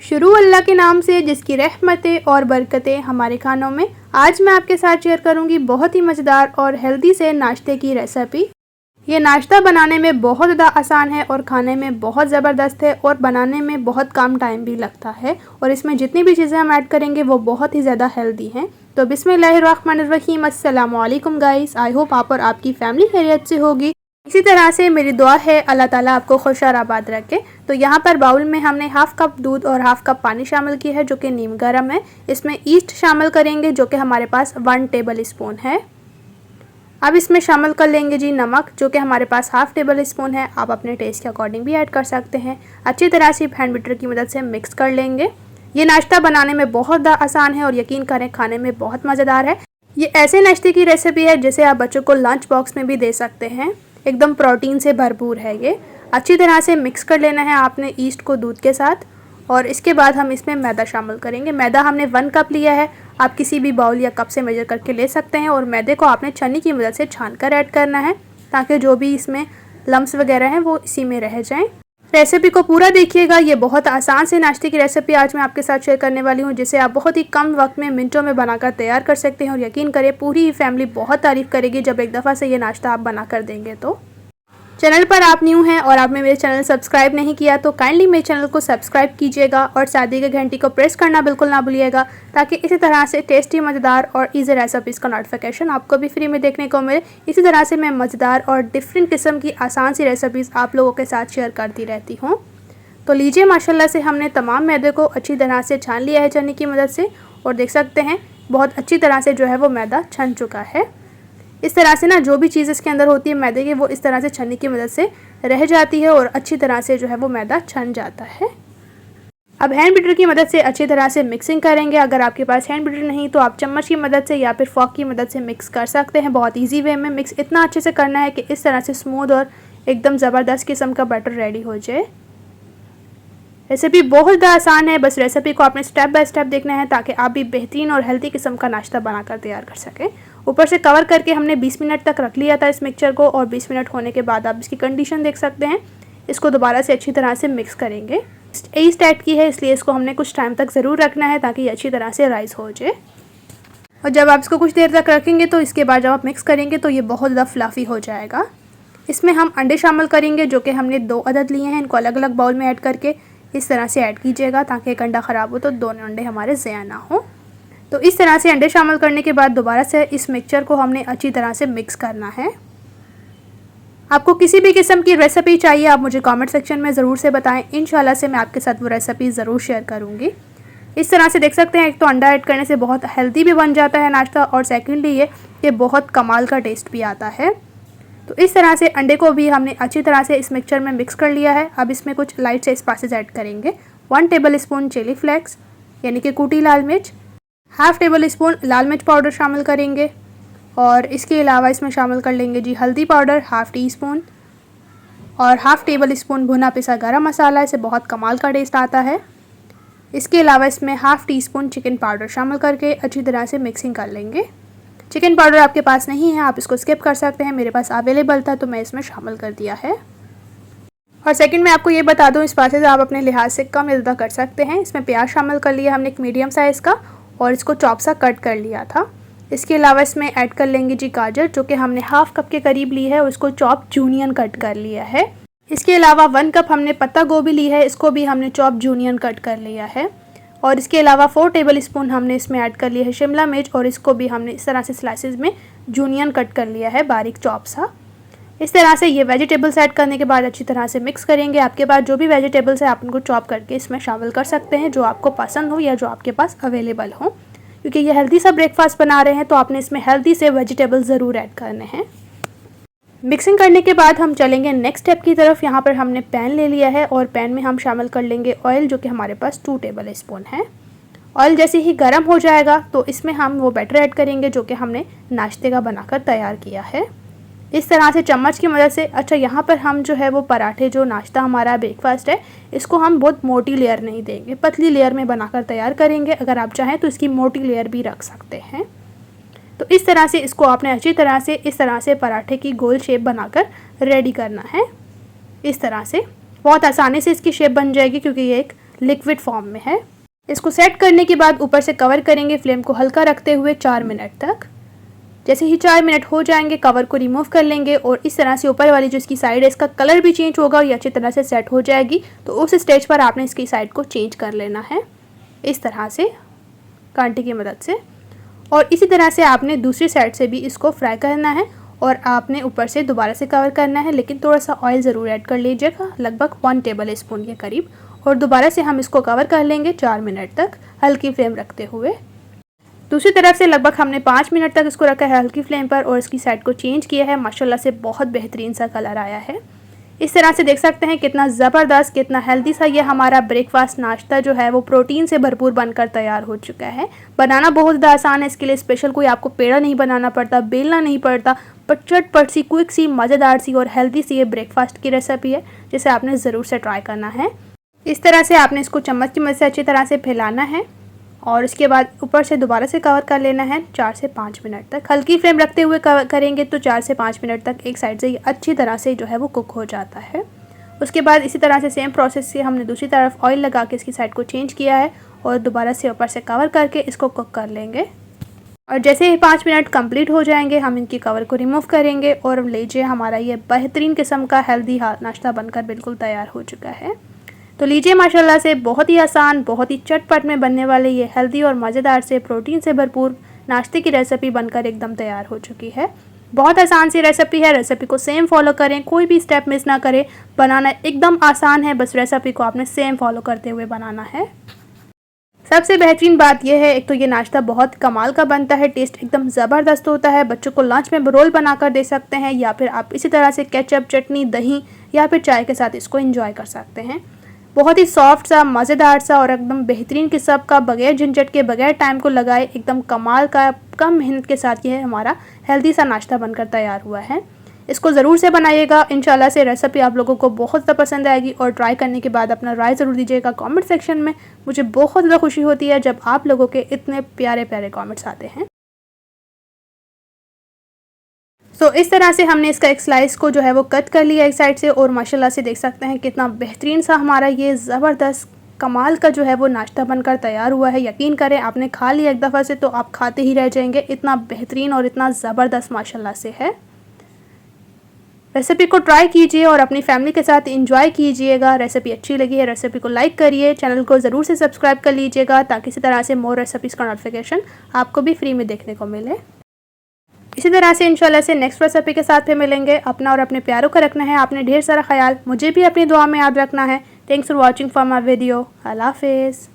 शुरू अल्लाह के नाम से जिसकी रहमतें और बरकतें हमारे खानों में। आज मैं आपके साथ शेयर करूंगी बहुत ही मज़ेदार और हेल्दी से नाश्ते की रेसिपी। ये नाश्ता बनाने में बहुत ज़्यादा आसान है और खाने में बहुत ज़बरदस्त है और बनाने में बहुत कम टाइम भी लगता है। और इसमें जितनी भी चीज़ें हम ऐड करेंगे वो बहुत ही ज़्यादा हेल्दी हैं। तो बिस्मिल्लाहिर्रहमानिर्रहीम, अस्सलाम वालेकुम गाइस। आई होप आप और आपकी फैमिली खैरियत से होगी। इसी तरह से मेरी दुआ है अल्लाह ताला आपको खुश और आबाद रखे। तो यहाँ पर बाउल में हमने हाफ़ कप दूध और हाफ़ कप पानी शामिल किया है जो कि नीम गर्म है। इसमें ईस्ट शामिल करेंगे जो कि हमारे पास 1 टेबल स्पून है। अब इसमें शामिल कर लेंगे जी नमक जो कि हमारे पास हाफ़ टेबल स्पून है। आप अपने टेस्ट के अकॉर्डिंग भी ऐड कर सकते हैं। अच्छी तरह से हैंड बीटर की मदद से मिक्स कर लेंगे। ये नाश्ता बनाने में बहुत ज़्यादा आसान है और यकीन करें खाने में बहुत मज़ेदार है। ये ऐसे नाश्ते की रेसिपी है जिसे आप बच्चों को लंच बॉक्स में भी दे सकते हैं। एकदम प्रोटीन से भरपूर है ये। अच्छी तरह से मिक्स कर लेना है आपने ईस्ट को दूध के साथ। और इसके बाद हम इसमें मैदा शामिल करेंगे। मैदा हमने 1 कप लिया है। आप किसी भी बाउल या कप से मेजर करके ले सकते हैं। और मैदे को आपने छन्नी की मदद से छान कर ऐड करना है ताकि जो भी इसमें लम्स वगैरह हैं वो इसी में रह जाएं। रेसिपी को पूरा देखिएगा। ये बहुत आसान से नाश्ते की रेसिपी आज मैं आपके साथ शेयर करने वाली हूँ जिसे आप बहुत ही कम वक्त में मिनटों में बनाकर तैयार कर सकते हैं। और यकीन करें पूरी फैमिली बहुत तारीफ़ करेगी जब एक दफ़ा से ये नाश्ता आप बना कर देंगे। तो चैनल पर आप न्यू हैं और आपने मेरे चैनल सब्सक्राइब नहीं किया तो काइंडली मेरे चैनल को सब्सक्राइब कीजिएगा और साथ ही घंटी को प्रेस करना बिल्कुल ना भूलिएगा ताकि इसी तरह से टेस्टी, मज़ेदार और ईजी रेसिपीज़ का नोटिफिकेशन आपको भी फ्री में देखने को मिले। इसी तरह से मैं मज़ेदार और डिफरेंट किस्म की आसान सी रेसिपीज़ आप लोगों के साथ शेयर करती रहती हूँ। तो लीजिए, माशाल्लाह से हमने तमाम मैदे को अच्छी तरह से छान लिया है छन्नी की मदद से। और देख सकते हैं बहुत अच्छी तरह से जो है वो मैदा छन चुका है। इस तरह से ना जो भी चीज़ इसके अंदर होती है मैदे की वो इस तरह से छन्नी की मदद से रह जाती है और अच्छी तरह से जो है वो मैदा छन जाता है। अब हैंड बीटर की मदद से अच्छी तरह से मिक्सिंग करेंगे। अगर आपके पास हैंड बीटर नहीं तो आप चम्मच की मदद से या फिर फॉक की मदद से मिक्स कर सकते हैं। बहुत ईजी वे में मिक्स इतना अच्छे से करना है कि इस तरह से स्मूथ और एकदम ज़बरदस्त किस्म का बैटर रेडी हो जाए। रेसिपी बहुत ज़्यादा आसान है। बस रेसिपी को आपने स्टेप बाय स्टेप देखना है ताकि आप भी बेहतरीन और हेल्दी किस्म का नाश्ता बनाकर तैयार कर सकें। ऊपर से कवर करके हमने 20 मिनट तक रख लिया था इस मिक्सचर को। और 20 मिनट होने के बाद आप इसकी कंडीशन देख सकते हैं। इसको दोबारा से अच्छी तरह से मिक्स करेंगे। ईस्ट ऐड की है इसलिए इसको हमने कुछ टाइम तक ज़रूर रखना है ताकि ये अच्छी तरह से राइस हो जाए। और जब आप इसको कुछ देर तक रखेंगे तो इसके बाद जब आप मिक्स करेंगे तो ये बहुत ज़्यादा फ्लफ़ी हो जाएगा। इसमें हम अंडे शामिल करेंगे जो कि हमने 2 अदद लिए हैं। इनको अलग अलग बाउल में ऐड करके इस तरह से ऐड कीजिएगा ताकि एक अंडा ख़राब हो तो दोनों अंडे हमारे ज़ाया ना हो। तो इस तरह से अंडे शामिल करने के बाद दोबारा से इस मिक्सचर को हमने अच्छी तरह से मिक्स करना है। आपको किसी भी किस्म की रेसिपी चाहिए आप मुझे कमेंट सेक्शन में ज़रूर से बताएं। इंशाल्लाह से मैं आपके साथ वो रेसिपी ज़रूर शेयर करूँगी। इस तरह से देख सकते हैं एक तो अंडा ऐड करने से बहुत हेल्दी भी बन जाता है नाश्ता और सेकेंडली ये बहुत कमाल का टेस्ट भी आता है। तो इस तरह से अंडे को भी हमने अच्छी तरह से इस मिक्सचर में मिक्स कर लिया है। अब इसमें कुछ लाइट से स्पाइसेस ऐड करेंगे। 1 टेबल स्पून चिली फ्लेक्स यानी कि कूटी लाल मिर्च, हाफ़ टेबल स्पून लाल मिर्च पाउडर शामिल करेंगे। और इसके अलावा इसमें शामिल कर लेंगे जी हल्दी पाउडर हाफ़ टी स्पून और हाफ़ टेबल स्पून भुना पिसा गरम मसाला। इसे बहुत कमाल का टेस्ट आता है। इसके अलावा इसमें half tea spoon chicken powder शामिल करके अच्छी तरह से मिक्सिंग कर लेंगे। चिकन पाउडर आपके पास नहीं है आप इसको स्किप कर सकते हैं। मेरे पास अवेलेबल था तो मैं इसमें शामिल कर दिया है। और सेकंड में आपको ये बता दूं स्पाइसेस आप अपने लिहाज से कम या ज़्यादा कर सकते हैं। इसमें प्याज शामिल कर लिया हमने एक मीडियम साइज़ का और इसको चॉप सा कट कर लिया था। इसके अलावा इसमें ऐड कर लेंगे जी गाजर जो कि हमने हाफ़ कप के करीब ली है और इसको चॉप जूनियन कट कर लिया है। इसके अलावा 1 कप हमने पत्ता गोभी ली है, इसको भी हमने चॉप जूनियन कट कर लिया है। और इसके अलावा 4 टेबल स्पून हमने इसमें ऐड कर लिया है शिमला मिर्च और इसको भी हमने इस तरह से स्लाइसेस में जूनियन कट कर लिया है बारीक चॉप सा। इस तरह से ये वेजिटेबल्स ऐड करने के बाद अच्छी तरह से मिक्स करेंगे। आपके पास जो भी वेजिटेबल्स है आप उनको चॉप करके इसमें शामिल कर सकते हैं जो आपको पसंद हो या जो आपके पास अवेलेबल हो। क्योंकि ये हेल्दी सा ब्रेकफास्ट बना रहे हैं तो आपने इसमें हेल्दी से वेजिटेबल्स ज़रूर ऐड करने हैं। मिक्सिंग करने के बाद हम चलेंगे नेक्स्ट स्टेप की तरफ। यहाँ पर हमने पैन ले लिया है और पैन में हम शामिल कर लेंगे ऑयल जो कि हमारे पास 2 टेबल स्पून है। ऑयल जैसे ही गर्म हो जाएगा तो इसमें हम वो बैटर ऐड करेंगे जो कि हमने नाश्ते का बनाकर तैयार किया है। इस तरह से चम्मच की मदद से। अच्छा, यहाँ पर हम जो है वो पराठे जो नाश्ता हमारा ब्रेकफास्ट है इसको हम बहुत मोटी लेयर नहीं देंगे, पतली लेयर में बनाकर तैयार करेंगे। अगर आप चाहें तो इसकी मोटी लेयर भी रख सकते हैं। तो इस तरह से इसको आपने अच्छी तरह से इस तरह से पराठे की गोल शेप बनाकर रेडी करना है। इस तरह से बहुत आसानी से इसकी शेप बन जाएगी क्योंकि ये एक लिक्विड फॉर्म में है। इसको सेट करने के बाद ऊपर से कवर करेंगे फ्लेम को हल्का रखते हुए 4 मिनट तक। जैसे ही 4 मिनट हो जाएंगे कवर को रिमूव कर लेंगे और इस तरह से ऊपर वाली जो इसकी साइड है इसका कलर भी चेंज होगा और ये अच्छी तरह से सेट हो जाएगी। तो उस स्टेज पर आपने इसकी साइड को चेंज कर लेना है इस तरह से कांटे की मदद से। और इसी तरह से आपने दूसरी साइड से भी इसको फ्राई करना है और आपने ऊपर से दोबारा से कवर करना है, लेकिन थोड़ा सा ऑयल ज़रूर ऐड कर लीजिएगा, लगभग 1 टेबल स्पून के करीब। और दोबारा से हम इसको कवर कर लेंगे 4 मिनट तक हल्की फ्लेम रखते हुए। दूसरी तरफ से लगभग हमने 5 मिनट तक इसको रखा है हल्की फ्लेम पर और इसकी साइड को चेंज किया है। माशाल्लाह से बहुत बेहतरीन सा कलर आया है। इस तरह से देख सकते हैं कितना ज़बरदस्त, कितना हेल्दी सा ये हमारा ब्रेकफास्ट नाश्ता जो है वो प्रोटीन से भरपूर बनकर तैयार हो चुका है। बनाना बहुत ज़्यादा आसान है, इसके लिए स्पेशल कोई आपको पेड़ा नहीं बनाना पड़ता, बेलना नहीं पड़ता, पर चटपट सी, क्विक सी, मज़ेदार सी और हेल्दी सी ये ब्रेकफास्ट की रेसिपी है जिसे आपने ज़रूर से ट्राई करना है। इस तरह से आपने इसको चम्मच की मदद से अच्छी तरह से फैलाना है और इसके बाद ऊपर से दोबारा से कवर कर लेना है 4 से 5 मिनट तक। हल्की फ्लेम रखते हुए कवर करेंगे तो 4 से 5 मिनट तक एक साइड से ये अच्छी तरह से जो है वो कुक हो जाता है। उसके बाद इसी तरह से सेम प्रोसेस से हमने दूसरी तरफ ऑयल लगा के इसकी साइड को चेंज किया है और दोबारा से ऊपर से कवर करके इसको कुक कर लेंगे। और जैसे ही 5 मिनट कंप्लीट हो जाएंगे हम इनकी कवर को रिमूव करेंगे और लीजिए हमारा ये बेहतरीन किस्म का हेल्दी नाश्ता बनकर बिल्कुल तैयार हो चुका है। तो लीजिए माशाल्लाह से बहुत ही आसान, बहुत ही चटपट में बनने वाले ये हेल्दी और मज़ेदार से प्रोटीन से भरपूर नाश्ते की रेसिपी बनकर एकदम तैयार हो चुकी है। बहुत आसान सी रेसिपी है, रेसिपी को सेम फॉलो करें, कोई भी स्टेप मिस ना करें। बनाना एकदम आसान है, बस रेसिपी को आपने सेम फॉलो करते हुए बनाना है। सबसे बेहतरीन बात यह है, एक तो ये नाश्ता बहुत कमाल का बनता है, टेस्ट एकदम ज़बरदस्त होता है। बच्चों को लंच में रोल बनाकर दे सकते हैं या फिर आप इसी तरह से केचप, चटनी, दही या फिर चाय के साथ इसको एंजॉय कर सकते हैं। बहुत ही सॉफ्ट सा, मज़ेदार सा और एकदम बेहतरीन किस्म का, बगैर झंझट के, बगैर टाइम को लगाए, एकदम कमाल का, कम मेहनत के साथ ये हमारा हेल्दी सा नाश्ता बनकर तैयार हुआ है। इसको ज़रूर से बनाइएगा, इंशाल्लाह से रेसिपी आप लोगों को बहुत ज़्यादा पसंद आएगी। और ट्राई करने के बाद अपना राय ज़रूर दीजिएगा कमेंट सेक्शन में। मुझे बहुत ज़्यादा खुशी होती है जब आप लोगों के इतने प्यारे प्यारे कमेंट्स आते हैं। तो इस तरह से हमने इसका एक स्लाइस को जो है वो कट कर लिया एक साइड से और माशाल्लाह से देख सकते हैं कितना बेहतरीन सा हमारा ये ज़बरदस्त कमाल का जो है वो नाश्ता बनकर तैयार हुआ है। यकीन करें आपने खा लिया एक दफ़ा से तो आप खाते ही रह जाएंगे, इतना बेहतरीन और इतना ज़बरदस्त माशाल्लाह से है। रेसिपी को ट्राई कीजिए और अपनी फैमिली के साथ एंजॉय कीजिएगा। रेसिपी अच्छी लगी है रेसिपी को लाइक करिए, चैनल को ज़रूर से सब्सक्राइब कर लीजिएगा ताकि इसी तरह से मोर रेसिपीज़ का नोटिफिकेशन आपको भी फ्री में देखने को मिले। इसी तरह से इंशाल्लाह से नेक्स्ट रेसिपी के साथ फिर मिलेंगे। अपना और अपने प्यारों का रखना है आपने ढेर सारा ख्याल, मुझे भी अपनी दुआ में याद रखना है। Thanks for watching for my video. अल्लाह हाफिज़।